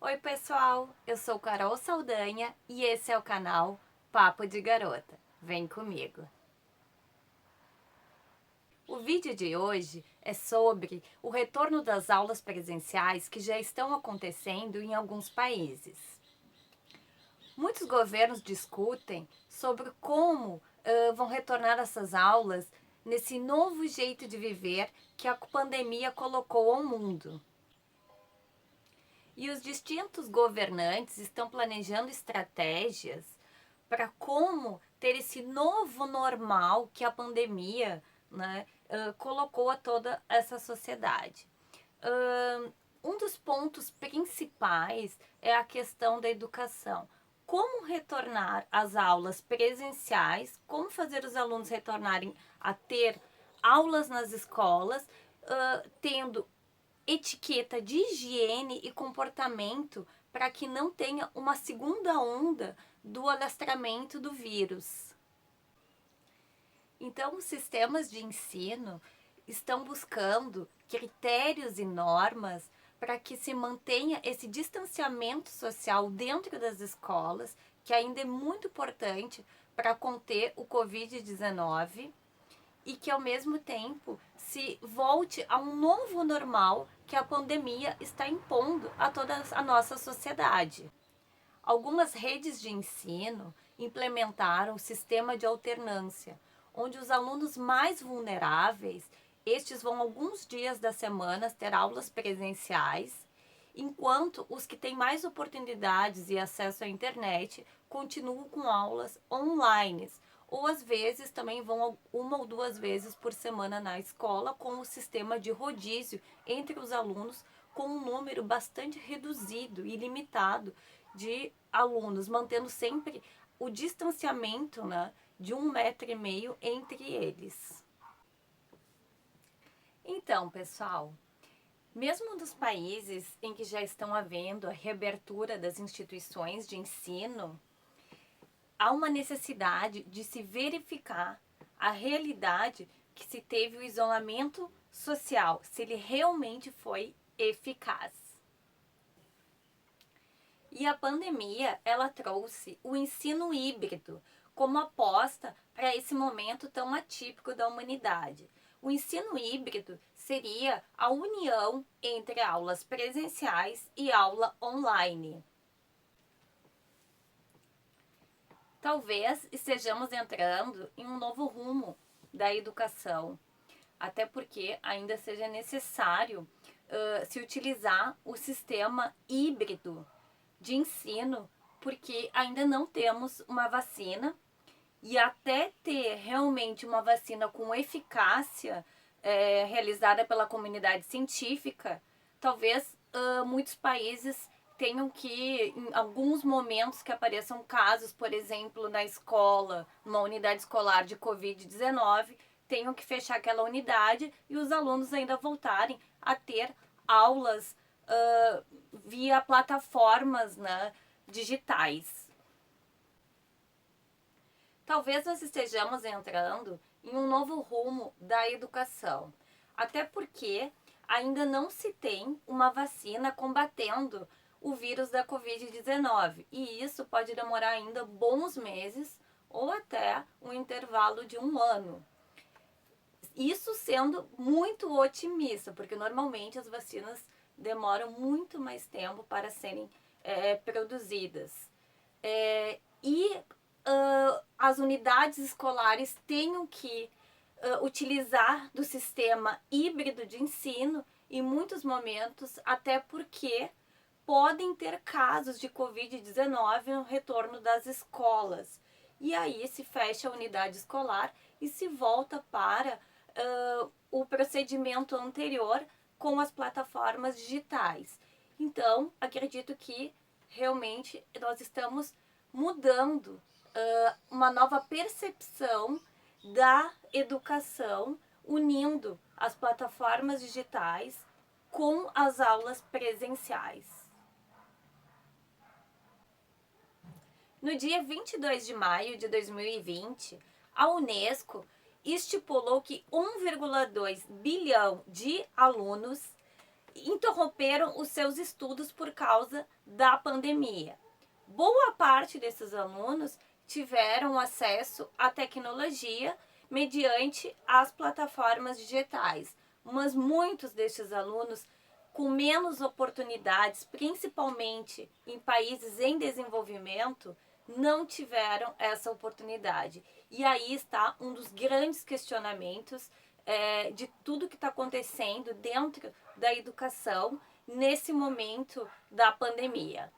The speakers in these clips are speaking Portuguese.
Oi pessoal, eu sou Carol Saldanha e esse é o canal Papo de Garota. Vem comigo! O vídeo de hoje é sobre o retorno das aulas presenciais que já estão acontecendo em alguns países. Muitos governos discutem sobre como vão retornar essas aulas nesse novo jeito de viver que a pandemia colocou ao mundo. E os distintos governantes estão planejando estratégias para como ter esse novo normal que a pandemia, né, colocou a toda essa sociedade. Um dos pontos principais é a questão da educação. Como retornar às aulas presenciais, como fazer os alunos retornarem a ter aulas nas escolas, tendo etiqueta de higiene e comportamento para que não tenha uma segunda onda do alastramento do vírus. Então, os sistemas de ensino estão buscando critérios e normas para que se mantenha esse distanciamento social dentro das escolas, que ainda é muito importante para conter o Covid-19, e que ao mesmo tempo se volte a um novo normal que a pandemia está impondo a toda a nossa sociedade. Algumas redes de ensino implementaram o sistema de alternância, onde os alunos mais vulneráveis, estes vão alguns dias da semana ter aulas presenciais, enquanto os que têm mais oportunidades e acesso à internet continuam com aulas online, ou às vezes também vão uma ou duas vezes por semana na escola com o sistema de rodízio entre os alunos, com um número bastante reduzido e limitado de alunos, mantendo sempre o distanciamento, né, de 1,5 m entre eles. Então, pessoal, mesmo nos países em que já estão havendo a reabertura das instituições de ensino, há uma necessidade de se verificar a realidade que se teve o isolamento social, se ele realmente foi eficaz. E a pandemia, ela trouxe o ensino híbrido como aposta para esse momento tão atípico da humanidade. O ensino híbrido seria a união entre aulas presenciais e aula online. Talvez estejamos entrando em um novo rumo da educação, até porque ainda seja necessário se utilizar o sistema híbrido de ensino, porque ainda não temos uma vacina, e até ter realmente uma vacina com eficácia realizada pela comunidade científica, talvez muitos países tenham que, em alguns momentos que apareçam casos, por exemplo, na escola, numa unidade escolar de Covid-19, tenham que fechar aquela unidade e os alunos ainda voltarem a ter aulas via plataformas, né, digitais. Talvez nós estejamos entrando em um novo rumo da educação, até porque ainda não se tem uma vacina combatendo o vírus da Covid-19, e isso pode demorar ainda bons meses ou até um intervalo de 1 ano. Isso sendo muito otimista, porque normalmente as vacinas demoram muito mais tempo para serem produzidas. As unidades escolares tenham que utilizar do sistema híbrido de ensino em muitos momentos, até porque podem ter casos de Covid-19 no retorno das escolas. E aí se fecha a unidade escolar e se volta para o procedimento anterior com as plataformas digitais. Então, acredito que realmente nós estamos mudando uma nova percepção da educação, unindo as plataformas digitais com as aulas presenciais. No dia 22 de maio de 2020, a Unesco estipulou que 1,2 bilhão de alunos interromperam os seus estudos por causa da pandemia. Boa parte desses alunos tiveram acesso à tecnologia mediante as plataformas digitais, mas muitos destes alunos com menos oportunidades, principalmente em países em desenvolvimento, não tiveram essa oportunidade. E aí está um dos grandes questionamentos de tudo que está acontecendo dentro da educação nesse momento da pandemia.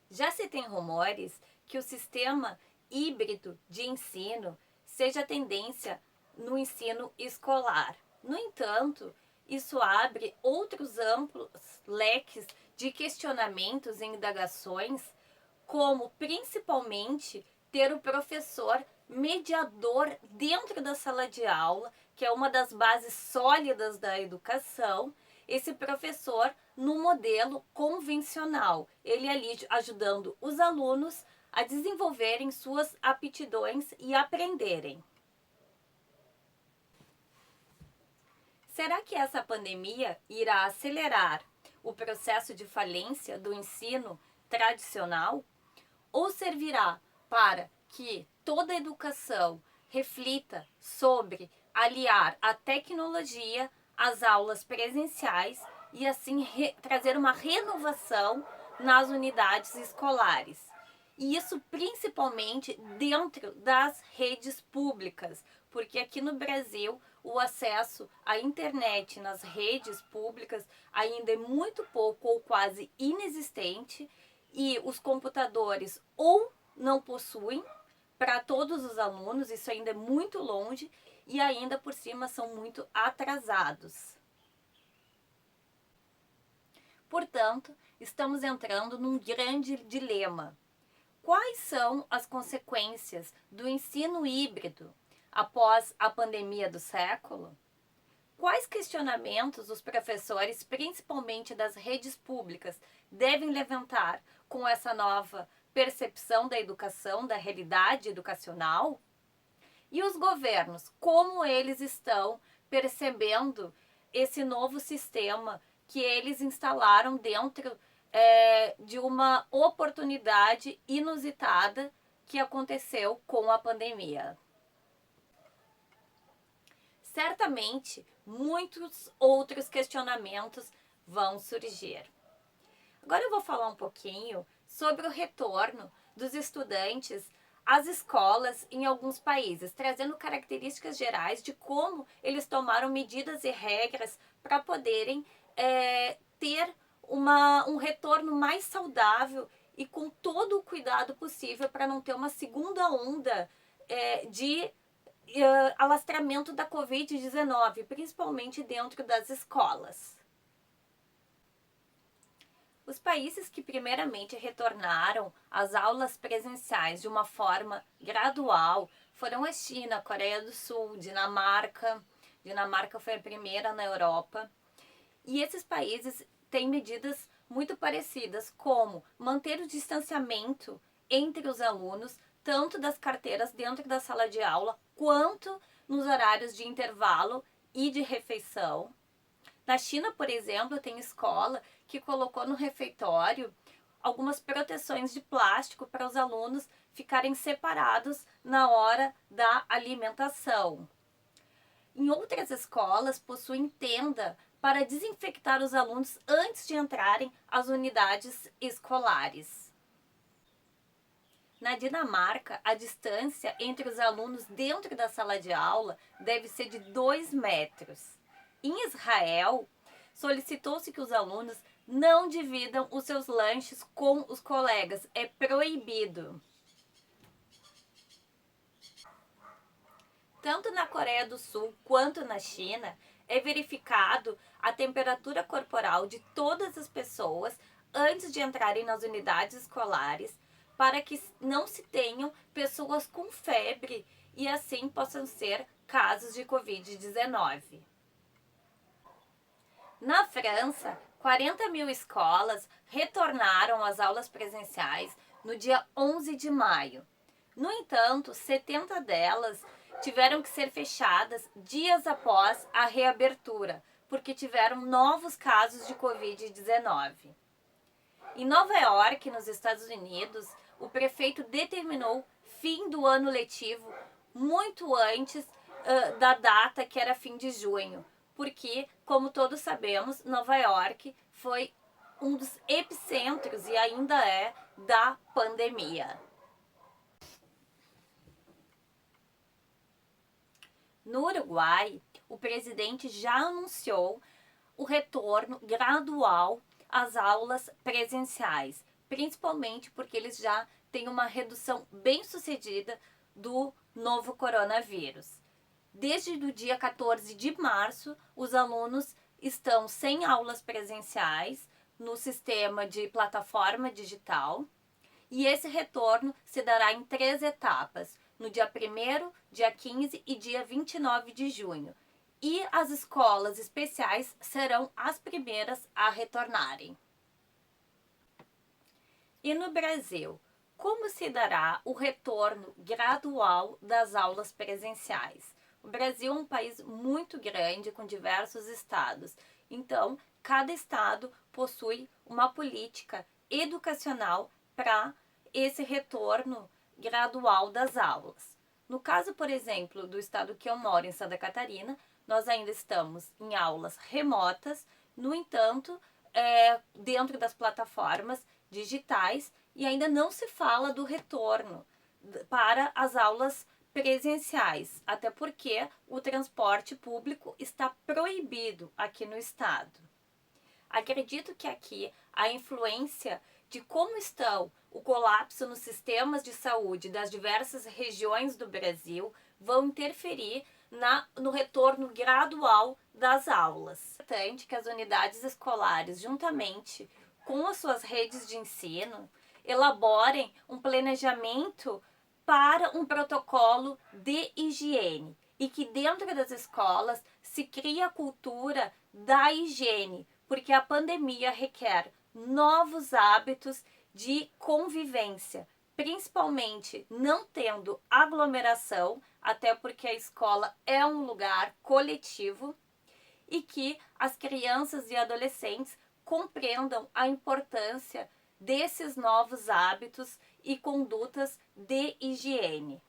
Já se tem rumores que o sistema híbrido de ensino seja a tendência no ensino escolar. No entanto, isso abre outros amplos leques de questionamentos e indagações, como principalmente ter o professor mediador dentro da sala de aula, que é uma das bases sólidas da educação, esse professor no modelo convencional, ele ali ajudando os alunos a desenvolverem suas aptidões e aprenderem. Será que essa pandemia irá acelerar o processo de falência do ensino tradicional? Ou servirá para que toda a educação reflita sobre aliar a tecnologia às aulas presenciais e assim trazer uma renovação nas unidades escolares? E isso principalmente dentro das redes públicas, porque aqui no Brasil o acesso à internet nas redes públicas ainda é muito pouco ou quase inexistente, e os computadores ou não possuem para todos os alunos, isso ainda é muito longe, e ainda por cima são muito atrasados. Portanto, estamos entrando num grande dilema. Quais são as consequências do ensino híbrido após a pandemia do século? Quais questionamentos os professores, principalmente das redes públicas, devem levantar com essa nova percepção da educação, da realidade educacional? E os governos, como eles estão percebendo esse novo sistema que eles instalaram dentro de uma oportunidade inusitada que aconteceu com a pandemia? Certamente, muitos outros questionamentos vão surgir. Agora eu vou falar um pouquinho sobre o retorno dos estudantes às escolas em alguns países, trazendo características gerais de como eles tomaram medidas e regras para poderem ter um retorno mais saudável e com todo o cuidado possível para não ter uma segunda onda de alastramento da Covid-19, principalmente dentro das escolas. Os países que primeiramente retornaram às aulas presenciais de uma forma gradual foram a China, a Coreia do Sul, Dinamarca. Dinamarca foi a primeira na Europa. E esses países têm medidas muito parecidas, como manter o distanciamento entre os alunos, tanto das carteiras dentro da sala de aula, quanto nos horários de intervalo e de refeição. Na China, por exemplo, tem escola que colocou no refeitório algumas proteções de plástico para os alunos ficarem separados na hora da alimentação. Em outras escolas, possuem tenda para desinfectar os alunos antes de entrarem às unidades escolares. Na Dinamarca, a distância entre os alunos dentro da sala de aula deve ser de 2 metros. Em Israel, solicitou-se que os alunos não dividam os seus lanches com os colegas. É proibido. Tanto na Coreia do Sul quanto na China, é verificado a temperatura corporal de todas as pessoas antes de entrarem nas unidades escolares, para que não se tenham pessoas com febre e assim possam ser casos de Covid-19. Na França, 40 mil escolas retornaram às aulas presenciais no dia 11 de maio. No entanto, 70 delas tiveram que ser fechadas dias após a reabertura, porque tiveram novos casos de Covid-19. Em Nova York, nos Estados Unidos, o prefeito determinou fim do ano letivo muito antes da data que era fim de junho, porque, como todos sabemos, Nova York foi um dos epicentros e ainda é da pandemia. No Uruguai, o presidente já anunciou o retorno gradual às aulas presenciais, principalmente porque eles já têm uma redução bem sucedida do novo coronavírus. Desde o dia 14 de março, os alunos estão sem aulas presenciais no sistema de plataforma digital, e esse retorno se dará em 3 etapas, no dia 1º, dia 15 e dia 29 de junho. E as escolas especiais serão as primeiras a retornarem. E no Brasil, como se dará o retorno gradual das aulas presenciais? O Brasil é um país muito grande, com diversos estados. Então, cada estado possui uma política educacional para esse retorno gradual das aulas. No caso, por exemplo, do estado que eu moro, em Santa Catarina, nós ainda estamos em aulas remotas, no entanto, dentro das plataformas digitais, e ainda não se fala do retorno para as aulas presenciais, até porque o transporte público está proibido aqui no estado. Acredito que aqui a influência de como estão o colapso nos sistemas de saúde das diversas regiões do Brasil vão interferir no retorno gradual das aulas. É importante que as unidades escolares, juntamente com as suas redes de ensino, elaborem um planejamento para um protocolo de higiene e que dentro das escolas se crie a cultura da higiene, porque a pandemia requer novos hábitos de convivência, principalmente não tendo aglomeração, até porque a escola é um lugar coletivo, e que as crianças e adolescentes compreendam a importância desses novos hábitos e condutas de higiene.